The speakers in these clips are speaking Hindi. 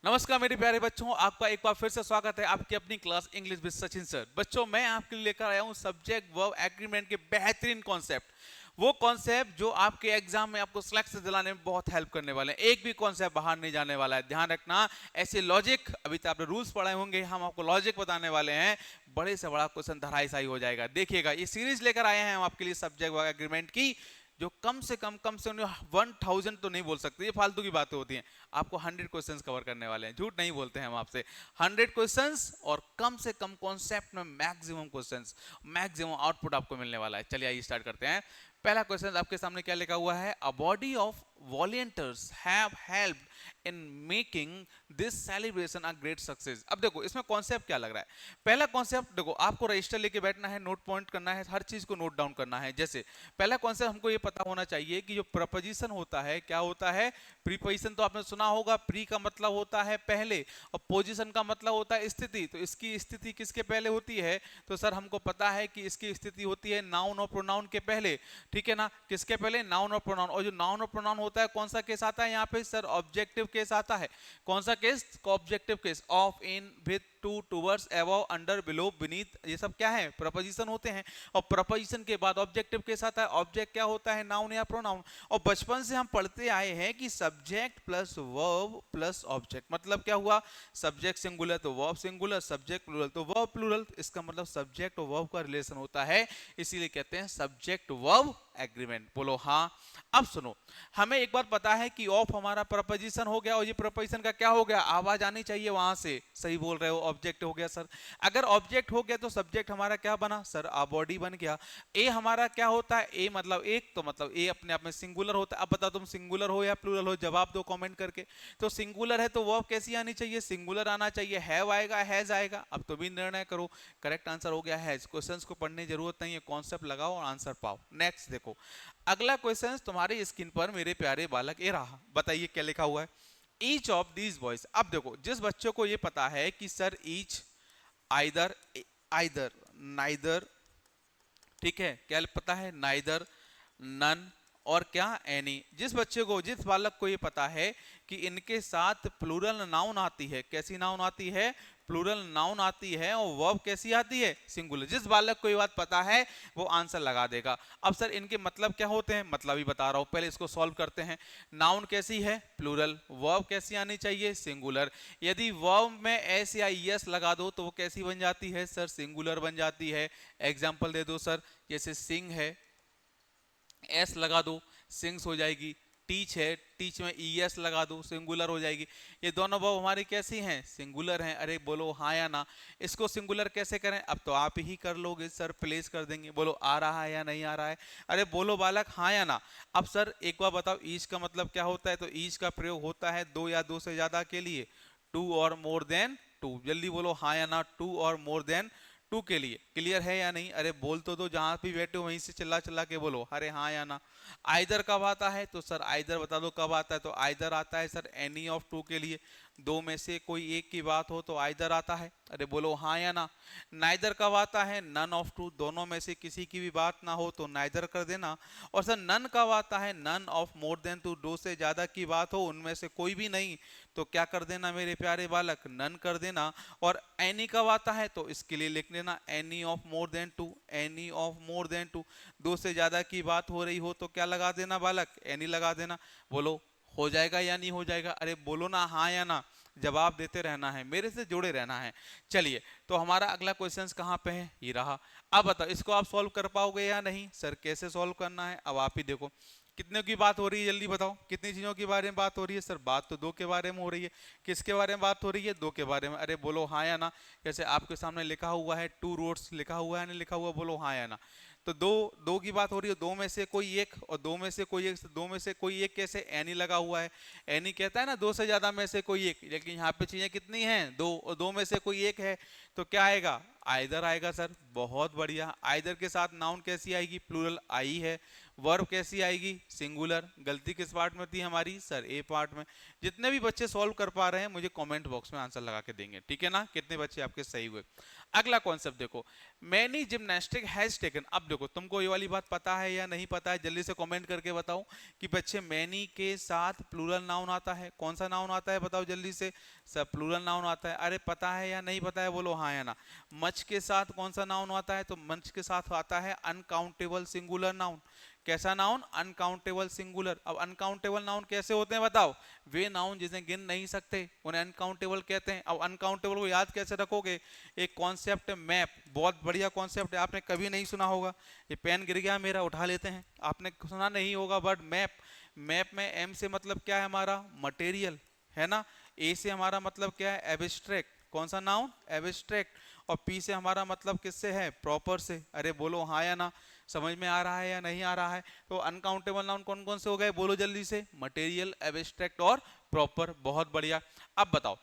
नमस्कार मेरे प्यारे बच्चों, आपका एक बार फिर से स्वागत है आपकी अपनी class English with Sachin sir. बच्चों, मैं आपके लिए लेकर आया हूं सब्जेक्ट वर्ब एग्रीमेंट के बेहतरीन कॉन्सेप्ट। वो कॉन्सेप्ट जो आपके एग्जाम में आपको सिलेक्ट दिलाने में बहुत हेल्प करने वाले हैं। एक भी कॉन्सेप्ट बाहर नहीं जाने वाला है, ध्यान रखना। ऐसे लॉजिक, अभी तो आपने रूल्स पढ़े होंगे, हम आपको लॉजिक बताने वाले हैं। बड़े से बड़ा क्वेश्चन धराशायी हो जाएगा। देखिएगा, ये सीरीज लेकर आए हैं हम आपके लिए सब्जेक्ट वर्ब एग्रीमेंट की, जो कम से 1000 तो नहीं बोल सकते, ये फालतू की बातें होती हैं। आपको 100 क्वेश्चंस कवर करने वाले हैं, झूठ नहीं बोलते हैं हम आपसे। 100 क्वेश्चंस और कम से कम कॉन्सेप्ट में मैक्सिमम क्वेश्चंस, मैक्सिमम आउटपुट आपको मिलने वाला है। चलिए आइए स्टार्ट करते हैं। पहला क्वेश्चन आपके सामने क्या लिखा हुआ है? A body of volunteers have helped in making this celebration a great success. अब देखो इसमें कॉन्सेप्ट क्या लग रहा है। पहला कॉन्सेप्ट देखो, आपको रजिस्टर लेके बैठना है, नोट पॉइंट करना है, हर चीज को नोट डाउन करना है। जैसे पहला कॉन्सेप्ट हमको ये पता होना चाहिए कि जो प्रपोजिशन होता है क्या होता है? प्रीपोजिशन तो आपने सुना होगा, प्री का मतलब होता है पहले और पोजीशन का मतलब होता है स्थिति। तो इसकी स्थिति किसके पहले होती है? तो सर हमको पता है कि इसकी स्थिति होती है नाउन और प्रोनाउन के पहले, ठीक है ना। किसके पहले? नाउन और प्रोनाउन। और जो नाउन और प्रोनाउन होता है, कौन सा केस आता है यहाँ पे? सर ऑब्जेक्टिव केस आता है। कौन सा case? Objective case. Of, in, with, to, towards, above, under, below, beneath, ये सब क्या है? प्रपोजिशन होते हैं। और प्रपोजिशन के बाद ऑब्जेक्टिव के साथ है। ऑब्जेक्ट क्या होता है? नाउन या प्रोनाउन। और बचपन से हम पढ़ते आए हैं कि subject plus verb plus object मतलब क्या हुआ? सब्जेक्ट सिंगुलर तो वर्ब सिंगुलर, सब्जेक्ट प्लूरल तो वर्ब प्लूरल। इसका मतलब सब्जेक्ट और वर्ब का रिलेशन होता है, इसीलिए कहते हैं सब्जेक्ट वर्ब एग्रीमेंट। बोलो हाँ। अब सुनो, हमें एक बार पता है कि ऑफ हमारा प्रपोजिशन हो गया, और ये प्रपोजिशन का क्या हो गया? आवाज आनी चाहिए वहां से। सही बोल रहे हो, ऑब्जेक्ट हो गया सर। अगर ऑब्जेक्ट हो गया तो सब्जेक्ट हमारा क्या बना? सर आ बॉडी बन गया। ए हमारा क्या होता है? ए मतलब एक, तो मतलब ए अपने आप में सिंगुलर होता है। अब बताओ तुम सिंगुलर हो या प्लूरल हो? जवाब दो कमेंट करके। तो सिंगुलर है तो वर्ब कैसी आनी चाहिए? सिंगुलर आना चाहिए। हैव आएगा, हैज आएगा? अब तो भी निर्णय करो। करेक्ट आंसर हो गया हैज। क्वेश्चंस को पढ़ने की जरूरत नहीं है, कॉन्सेप्ट लगाओ और आंसर पाओ। नेक्स्ट देखो, अगला क्वेश्चन तुम्हारी स्क्रीन पर मेरे प्यारे बालक ये रहा। बताइए क्या लिखा हुआ है? Each of these boys. अब देखो, जिस बच्चों को ये पता है कि sir each, either, either, neither, ठीक है, क्या पता है? नाइदर, नन और क्या? एनी। जिस बच्चे को, जिस बालक को ये पता है कि इनके साथ प्लूरल नाउन आती है, कैसी नाउन आती है? प्लूरल नाउन आती है। और वर्ब कैसी आती है? सिंगुलर। जिस बालक को ये बात पता है वो आंसर लगा देगा। अब सर इनके मतलब क्या होते हैं? मतलब ही बता रहा हूं, पहले इसको सॉल्व करते हैं। नाउन कैसी है? प्लूरल। वर्ब कैसी आनी चाहिए? सिंगुलर। यदि वर्ब में एस या यस लगा दो तो वो कैसी बन जाती है? सर सिंगुलर बन जाती है। एग्जाम्पल दे दो सर, जैसे सिंग है, एस लगा दो, सिंग्स हो जाएगी। टीच है, टीच में ई एस लगा दो, सिंगुलर हो जाएगी। ये दोनों वर्ब हमारी कैसी हैं? सिंगुलर हैं। अरे बोलो हाँ या ना। इसको सिंगुलर कैसे करें? अब तो आप ही कर लोगे सर, प्लेस कर देंगे। बोलो आ रहा है या नहीं आ रहा है? अरे बोलो बालक हाँ या ना। अब सर एक बार बताओ, ईच का मतलब क्या होता है? तो ईच का प्रयोग होता है दो या दो से ज्यादा के लिए, टू और मोर देन टू। जल्दी बोलो हाँ या ना, टू और मोर देन टू के लिए। क्लियर है या नहीं? अरे बोल तो दो, जहां भी बैठे हो वहीं से चिल्ला चिल्ला के बोलो अरे हाँ या ना। आइदर कब आता है? तो सर आइदर बता दो कब आता है? तो आइदर आता है सर एनी ऑफ टू के लिए। दो में से कोई एक की बात हो तो आइदर आता है। अरे बोलो हाँ या ना। नाइदर कब आता है? None of two. दोनों में से किसी की भी बात ना हो तो नाइदर कर देना। और सर नन कब आता है? None of more than two. दो से ज्यादा की बात हो, उनमें से कोई भी नहीं, तो क्या कर देना मेरे प्यारे बालक? नन कर देना। और एनी कब आता है? तो इसके लिए लिख लेना any of more than two. Any of more than two, दो से ज्यादा की बात हो रही हो तो क्या लगा देना बालक? एनी लगा देना। बोलो हो जाएगा या नहीं हो जाएगा? अरे बोलो ना हाँ या ना, जवाब देते रहना है, मेरे से जुड़े रहना है। चलिए, तो हमारा अगला क्वेश्चन कहाँ पे है? ये रहा। अब बताओ इसको आप सॉल्व कर पाओगे या नहीं? सर कैसे सॉल्व करना है अब आप ही देखो। कितने की बात हो रही है? जल्दी बताओ, कितनी चीजों के बारे में बात हो रही है? सर बात तो दो के बारे में हो रही है। किसके बारे में बात हो रही है? दो के बारे में। अरे बोलो हाँ या ना। जैसे आपके सामने लिखा हुआ है टू रोड्स, लिखा हुआ है ना, लिखा हुआ, बोलो हाँ या ना। तो दो, दो की बात हो रही है, दो में से कोई एक, और दो में से कोई एक, दो में से कोई एक कैसे? एनी लगा हुआ है। एनी कहता है ना दो से ज्यादा में से कोई एक, लेकिन यहाँ पे चीजें कितनी हैं? दो, और दो में से कोई एक है, तो क्या आएगा? आइदर आएगा सर। बहुत बढ़िया। आइदर के साथ नाउन कैसी आएगी? प्लूरल आई है। वर्ब कैसी आएगी, सिंगुलर। गलती किस पार्ट में थी हमारी सर, ए पार्ट में। जितने भी बच्चे सॉल्व कर पा रहे हैं मुझे कमेंट बॉक्स में आंसर लगा के देंगे, ठीक है ना, कितने बच्चे आपके सही हुए। अगला कॉन्सेप्ट देखो, मैनी जिमनास्टिक हैज टेकन। अब देखो तुमको ये वाली बात पता है या नहीं पता है, जल्दी से कमेंट करके बताओ कि बच्चे मैनी के साथ प्लूरल नाउन आता है, कौन सा नाउन आता है बताओ जल्दी से। सब प्लूरल नाउन आता है, अरे पता है या नहीं पता है, बोलो हाँ या ना। मच के साथ कौन सा नाउन आता है, तो मच के साथ आता है अनकाउंटेबल सिंगुलर नाउन। कैसा नाउन, अनकाउंटेबल सिंगुलर। अब अनकाउंटेबल नाउन कैसे होते हैं बताओ, वे नाउन जिन्हें गिन नहीं सकते उन्हें अनकाउंटेबल कहते हैं। अब अनकाउंटेबल को याद कैसे रखोगे, एक कॉन्सेप्ट मैप, बहुत बढ़िया कॉन्सेप्ट है, आपने कभी नहीं सुना होगा। ये पेन गिर गया मेरा, उठा लेते हैं, आपने सुना नहीं होगा वर्ड मैप। मैप में एम से मतलब क्या है हमारा, मटेरियल, है ना। ए से हमारा मतलब क्या है, एब्स्ट्रैक्ट, कौन सा नाउन, एब्स्ट्रैक्ट। और पी से हमारा मतलब किससे है, प्रॉपर से। अरे बोलो हाँ या ना, समझ में आ रहा है या नहीं आ रहा है। तो अनकाउंटेबल नाउन कौन कौन से हो गए, बोलो जल्दी से, मटेरियल, एब्स्ट्रैक्ट और प्रॉपर। बहुत बढ़िया। अब बताओ,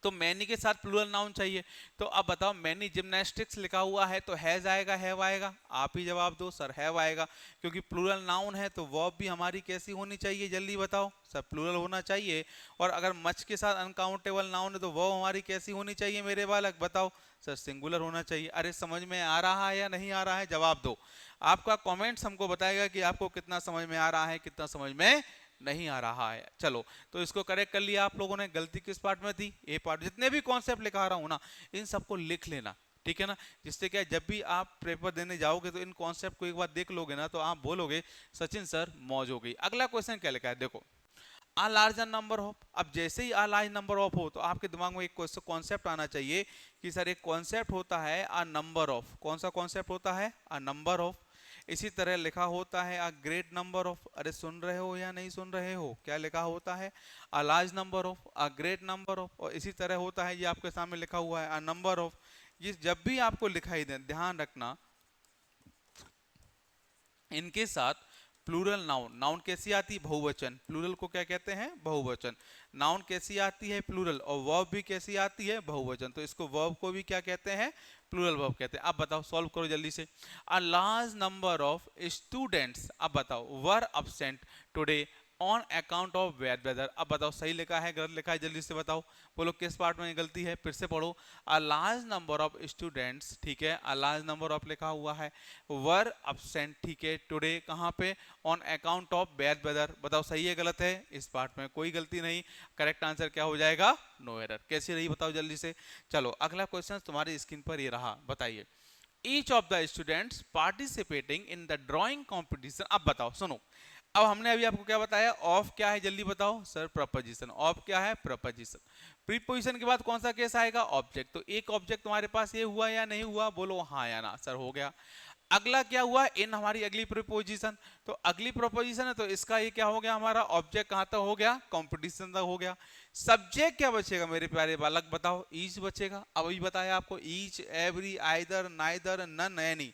तो मैनी के साथ प्लूरल नाउन चाहिए, तो अब बताओ मैनी जिम्नास्टिक्स लिखा हुआ है तो हैज आएगा, हैव आएगा, आप ही जवाब दो सर, हैव आएगा, क्योंकि प्लूरल नाउन है तो वर्ब भी हमारी कैसी होनी चाहिए, जल्दी बताओ सर, प्लूरल होना चाहिए। और अगर मच के साथ अनकाउंटेबल नाउन है तो वर्ब हमारी कैसी होनी चाहिए मेरे बालक, बताओ सर, सिंगुलर होना चाहिए। अरे समझ में आ रहा है या नहीं आ रहा है, जवाब दो। आपका कमेंट्स हमको बताएगा कि आपको कितना समझ में आ रहा है, कितना समझ में नहीं आ रहा है। चलो तो इसको करेक्ट कर लिया आप लोगों ने, गलती किस पार्ट में थी, ए पार्ट। जितने भी कॉन्सेप्ट लिखा रहा हूं ना, इन सबको लिख लेना, ठीक है ना, जिससे क्या जब भी आप पेपर देने जाओगे तो इन कॉन्सेप्ट को एक बार देख लोगे ना, तो आप बोलोगे सचिन सर मौज हो गई। अगला क्वेश्चन क्या लिखा है देखो, आ लार्जर नंबर ऑफ। अब जैसे ही आ लार्ज नंबर ऑफ हो तो आपके दिमाग में एक कॉन्सेप्ट आना चाहिए कि सर एक कॉन्सेप्ट होता है आ नंबर ऑफ, कौन सा कॉन्सेप्ट होता है, आ नंबर ऑफ। इसी तरह लिखा होता है अ ग्रेट नंबर ऑफ, अरे सुन रहे हो या नहीं सुन रहे हो, क्या लिखा होता है, अ large number of, a great number of. और इसी तरह होता है, ये आपके सामने लिखा हुआ है अ नंबर ऑफ। ये जब भी आपको लिखाई दे ध्यान रखना, इनके साथ प्लूरल नाउन, नाउन कैसी आती है, बहुवचन, प्लूरल को क्या कहते हैं, बहुवचन। नाउन कैसी आती है, प्लूरल, और वर्ब भी कैसी आती है, बहुवचन। तो इसको वर्ब को भी क्या कहते हैं, प्लूरल वर्ब कहते हैं। अब बताओ, सॉल्व करो जल्दी से। A large number of students, अब बताओ, were absent today on account of bad weather. अब बताओ सही लिखा है गलत लिखा है, जल्दी से बताओ, बोलो किस पार्ट में गलती है, फिर से पढ़ो। अ लार्ज नंबर ऑफ स्टूडेंट्स, ठीक है, अ लार्ज नंबर ऑफ लिखा हुआ है, वर अब्सेंट, ठीक है, टुडे कहाँ पे, on account of bad weather. बताओ सही है गलत है, इस पार्ट में कोई गलती नहीं, करेक्ट आंसर क्या हो जाएगा, नो एरर। कैसी रही बताओ जल्दी से। चलो अगला क्वेश्चन तुम्हारी स्क्रीन पर ये रहा, बताइए। Each of the students participating in the drawing competition. अब बताओ सुनो, अब हमने अभी आपको क्या बताया, ऑफ क्या है जल्दी बताओ सर, प्रपोजिशन। ऑफ क्या है, प्रपोजिशन। प्रीपोजिशन के बाद कौन सा केस आएगा, ऑब्जेक्ट। तो एक ऑब्जेक्ट तुम्हारे पास ये हुआ या नहीं हुआ, बोलो हाँ या ना सर, हो गया। अगला क्या हुआ, इन हमारी अगली प्रीपोजिशन। तो अगली प्रोपोजिशन है तो इसका ये क्या हो गया, हमारा ऑब्जेक्ट कहां तक हो गया, कंपटीशन तक हो गया। सब्जेक्ट क्या बचेगा मेरे प्यारे बालक बताओ, ईच बचेगा। अब अभी बताया आपको, each, every, either, neither, none, any.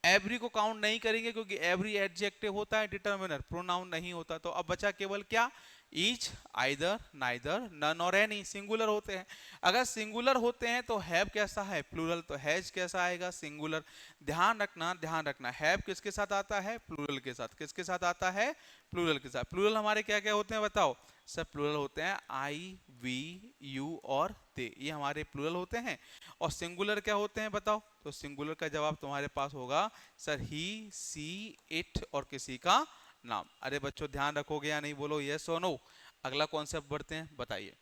Every को काउंट नहीं करेंगे क्योंकि एवरी एडजेक्टिव होता है, डिटर्मिनर, प्रोनाउन नहीं होता। तो अब बचा केवल क्या, ईच, आइदर, नाइदर, नन और एनी, सिंगुलर होते हैं। अगर सिंगुलर होते हैं तो हैव कैसा है, प्लूरल, तो हैज कैसा आएगा, सिंगुलर। ध्यान रखना, ध्यान रखना, हैव किसके साथ आता है, प्लूरल के साथ। किसके साथ आता है, प्लूरल के साथ। प्लूरल हमारे क्या क्या होते हैं बताओ, सब प्लूरल होते हैं, आई, वी, यू और ते, ये हमारे प्लूरल होते हैं। और सिंगुलर क्या होते हैं बताओ, तो सिंगुलर का जवाब तुम्हारे पास होगा सर, ही, सी, इट और किसी का नाम। अरे बच्चों ध्यान रखोगे या नहीं, बोलो यस और नो। अगला कॉन्सेप्ट बढ़ते हैं, बताइए।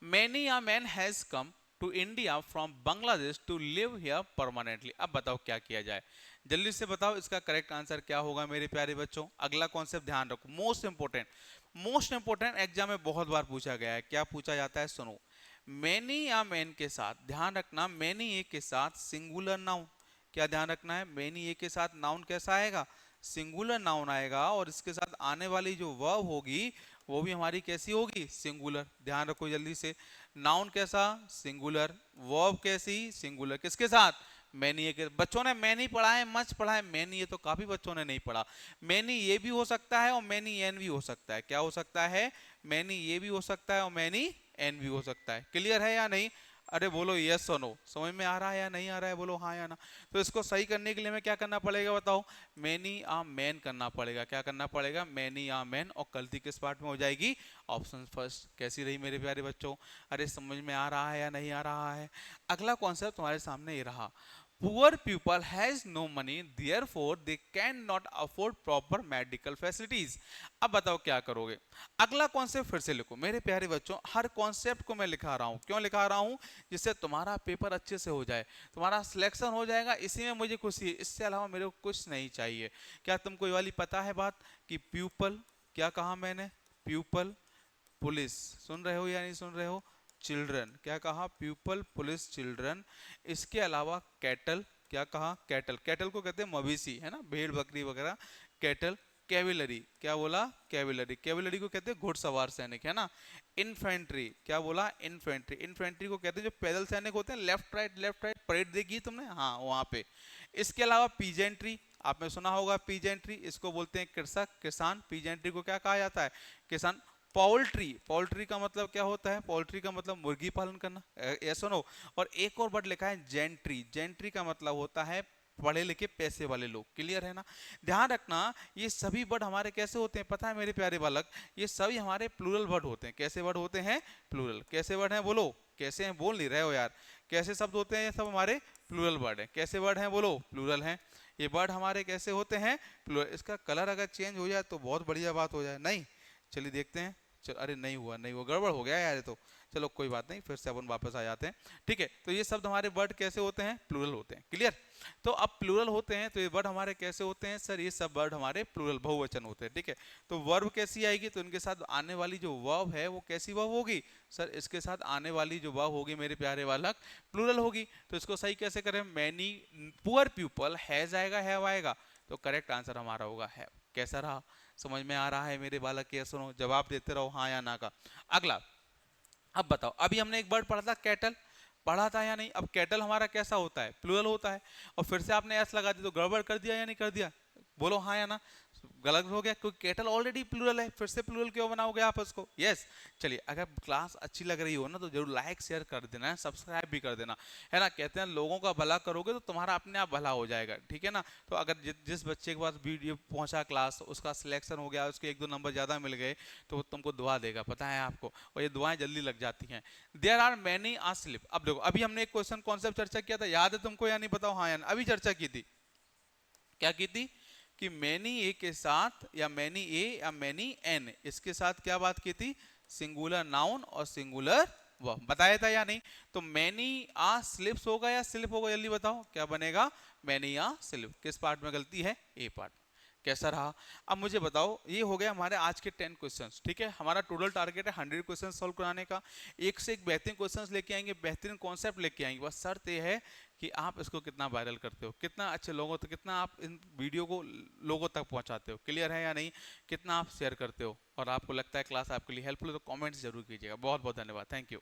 Many a man has come to India from Bangladesh to live here permanently. अब बताओ क्या किया जाए, जल्दी से बताओ इसका करेक्ट आंसर क्या होगा मेरे प्यारे बच्चों। अगला कॉन्सेप्ट ध्यान रखो, most important, most important, exam में बहुत बार पूछा गया है। क्या पूछा जाता है, सुनो। मैनी या मैन के साथ, ध्यान रखना, मैनी ए के साथ सिंगुलर नाउन, क्या ध्यान रखना है, मैनी ए के साथ नाउन कैसा आएगा, सिंगुलर नाउन आएगा। और इसके साथ आने वाली जो वर्ब होगी वो भी हमारी कैसी होगी, सिंगुलर। ध्यान रखो जल्दी से, नाउन कैसा, सिंगुलर, वर्ब कैसी, सिंगुलर, किसके साथ, मैनी ये के। बच्चों ने मैनी पढ़ा है, मच पढ़ा है, मैनी ये तो काफी बच्चों ने नहीं पढ़ा। मैनी ये भी हो सकता है और मैनी एन भी हो सकता है। क्या हो सकता है, मैनी ये भी हो सकता है और मैनी एन भी हो सकता है। क्लियर है या नहीं, अरे बोलो यस और नो, समझ में आ रहा है या नहीं आ रहा है, बोलो हाँ या ना। तो इसको सही करने के लिए हमें क्या करना पड़ेगा बताओ, मैनी आ मैन करना पड़ेगा। क्या करना पड़ेगा, मैनी आ मैन, और गलती किस पार्ट में हो जाएगी, ऑप्शन फर्स्ट। कैसी रही मेरे प्यारे बच्चों, अरे समझ में आ रहा है या नहीं आ रहा है। अगला कॉन्सेप्ट तुम्हारे सामने ये रहा, poor people has no money therefore they can not afford proper medical facilities. अब बताओ क्या करोगे। अगला कॉन्सेप्ट फिर से लिखो मेरे प्यारे बच्चों, हर कॉन्सेप्ट को मैं लिखा रहा हूं, क्यों लिखा रहा हूं, जिससे तुम्हारा पेपर अच्छे से हो जाए, तुम्हारा सिलेक्शन हो जाएगा, इसी में मुझे खुशी है, इससे अलावा मेरे को कुछ नहीं चाहिए। क्या तुमको ये वाली पता है बात कि प्यूपल, क्या कहा मैंने, प्यूपल पुलिस, सुन रहे हो या नहीं सुन रहे हो, चिल्ड्रन, क्या कहा, प्यूपल पुलिस चिल्ड्रन, इसके अलावा कैटल, क्या कहा, कैटल, कैटल को कहते हैं मवेशी, है ना, भेड़ बकरी वगैरह, कैटल, कैविलरी, क्या बोला, कैविलरी, कैविलरी को कहते हैं घुड़सवार सैनिक, है ना, इन्फेंट्री, क्या बोला, इन्फेंट्री, इन्फेंट्री को कहते हैं जो पैदल सैनिक होते हैं, लेफ्ट राइट परेड देखी तुमने, हाँ वहां पे। इसके अलावा पीजेंट्री, आपने सुना होगा पीजेंट्री, इसको बोलते हैं कृषक किसान, पीजेंट्री को क्या कहा जाता है, किसान। पोल्ट्री, पोल्ट्री का मतलब क्या होता है, पोल्ट्री का मतलब मुर्गी पालन करना, यस और नो। और एक और वर्ड लिखा है जेंट्री, जेंट्री का मतलब होता है पढ़े लिखे पैसे वाले लोग, क्लियर है ना। ध्यान रखना ये सभी वर्ड हमारे कैसे होते हैं पता है मेरे प्यारे बालक, ये सभी हमारे प्लूरल वर्ड होते हैं। कैसे वर्ड होते हैं, प्लूरल। कैसे वर्ड हैं बोलो, कैसे हैं, बोल नहीं रहे हो यार, कैसे शब्द होते हैं, ये सब हमारे प्लूरल वर्ड हैं। कैसे वर्ड हैं बोलो, प्लूरल हैं। ये वर्ड हमारे कैसे होते हैं, प्लूरल। इसका कलर अगर चेंज हो जाए तो बहुत बढ़िया बात हो जाए, नहीं, चलिए देखते हैं। चलो, अरे नहीं हुआ, नहीं हुआ, गड़बड़ हो गया यार ये तो। चलो कोई बात नहीं, फिर से अपन वापस आ जाते हैं, ठीक है। तो ये शब्द हमारे वर्ड कैसे होते हैं, प्लूरल होते हैं, क्लियर। तो अब प्लूरल होते हैं तो ये वर्ड हमारे कैसे होते हैं सर, ये सब वर्ड हमारे प्लूरल बहुवचन होते हैं, ठीक है। तो वर्ब कैसी आएगी, तो इनके साथ आने वाली जो वर्ब है वो कैसी वर्ब होगी सर, इसके साथ आने वाली जो वर्ब होगी मेरे प्यारे बालक, प्लूरल होगी। तो इसको सही कैसे करें, मैनी पुअर पीपल हैज आएगा, हैव आएगा, तो करेक्ट आंसर हमारा होगा हैव। कैसा रहा, समझ में आ रहा है मेरे बालक के, सुनो जवाब देते रहो हाँ या ना का। अगला, अब बताओ, अभी हमने एक वर्ड पढ़ा था कैटल, पढ़ा था या नहीं। अब कैटल हमारा कैसा होता है, प्लूरल होता है, और फिर से आपने एस लगा दी तो गड़बड़ कर दिया या नहीं कर दिया, बोलो हाँ या ना, गलत हो गया, क्योंकि कैटल ऑलरेडी प्लूरल है, फिर से प्लूरल क्यों बनाओगे आप उसको, यस। चलिए, अगर क्लास अच्छी लग रही हो ना तो जरूर लाइक शेयर कर देना है, सब्सक्राइब भी कर देना, है ना। कहते हैं लोगों का भला करोगे तो तुम्हारा अपने आप भला हो जाएगा, ठीक है ना। तो अगर जिस बच्चे के पास वीडियो पहुंचा क्लास, उसका सिलेक्शन हो गया, उसके 1-2 नंबर ज्यादा मिल गए, तो वो तुमको दुआ देगा, पता है आपको, और ये दुआएं जल्दी लग जाती हैं। There are many a slip. अब देखो, अभी हमने एक क्वेश्चन कॉन्सेप्ट चर्चा किया था, याद है तुमको या नहीं, बताओ हाँ या ना। अभी चर्चा की थी, क्या की थी, कि मैनी ए के साथ, या मैनी ए या मैनी एन, इसके साथ क्या बात की थी, सिंगुलर नाउन और सिंगुलर वर्ब, बताया था या नहीं। तो मैनी आ स्लिप्स होगा या स्लिप होगा, जल्दी बताओ क्या बनेगा, मैनी आ स्लिप। किस पार्ट में गलती है, ए पार्ट। कैसा रहा, अब मुझे बताओ, ये हो गया हमारे आज के 10 क्वेश्चंस, ठीक है। हमारा टोटल टारगेट है 100 क्वेश्चन सॉल्व कराने का, एक से एक बेहतरीन क्वेश्चंस लेके आएंगे, बेहतरीन कॉन्सेप्ट लेके आएंगे। बस शर्त ये है कि आप इसको कितना वायरल करते हो, कितना अच्छे लोगों तक, कितना आप इन वीडियो को लोगों तक पहुंचाते हो, क्लियर है या नहीं, कितना आप शेयर करते हो, और आपको लगता है क्लास आपके लिए हेल्पफुल है तो कमेंट्स जरूर कीजिएगा। बहुत बहुत धन्यवाद, थैंक यू।